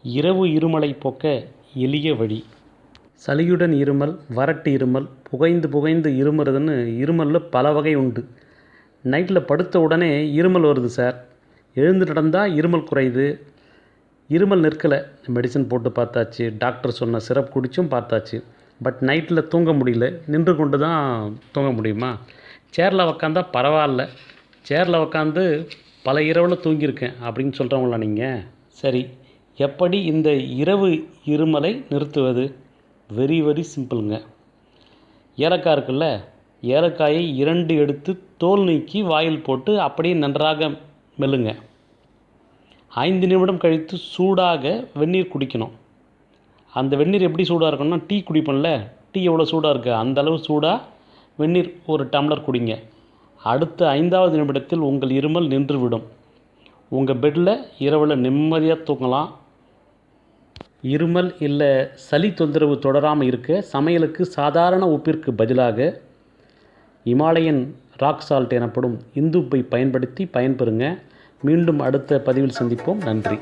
இரவு இருமலை போக்க எளிய வழி. சளியுடன் இருமல், வறட்டு இருமல், புகைந்து புகைந்து இருமுறதுன்னு இருமலில் பல வகை உண்டு. நைட்டில் படுத்த உடனே இருமல் வருது சார், எழுந்து நடந்தால் இருமல் குறையுது. இருமல் நிற்கலை, மெடிசன் போட்டு பார்த்தாச்சு, டாக்டர் சொன்ன சிரப் குடித்தும் பார்த்தாச்சு. பட் நைட்டில் தூங்க முடியல, நின்று கொண்டு தான் தூங்க முடியுமா? சேரில் உக்காந்தா பரவாயில்ல, சேரில் உக்காந்து பல இரவில் தூங்கியிருக்கேன் அப்படின்னு சொல்கிறவங்களா நீங்கள்? சரி, எப்படி இந்த இரவு இருமலை நிறுத்துவது? வெரி வெரி சிம்பிளுங்க. ஏலக்காய் இருக்குல்ல, ஏலக்காயை 2 எடுத்து தோல் நீக்கி வாயில் போட்டு அப்படியே நன்றாக மெல்லுங்க. 5 நிமிடம் கழித்து சூடாக வெந்நீர் குடிக்கணும். அந்த வெந்நீர் எப்படி சூடாக இருக்கணும்னா, டீ குடிப்போம்ல, டீ எவ்வளோ சூடாக இருக்குது அந்தளவு சூடாக வெந்நீர் 1 டம்ளர் குடிங்க. அடுத்த 5வது நிமிடத்தில் உங்கள் இருமல் நின்றுவிடும். உங்கள் பெட்டில் இரவில் நிம்மதியாக தூங்கலாம். இருமல் இல்லை சளி தொந்தரவு தொடராமல் இருக்க சமையலுக்கு சாதாரண உப்பிற்கு பதிலாக இமாலயன் ராக் சால்ட் எனப்படும் இந்துப்பை பயன்படுத்தி பயன்பெறுங்க. மீண்டும் அடுத்த பதிவில் சந்திப்போம். நன்றி.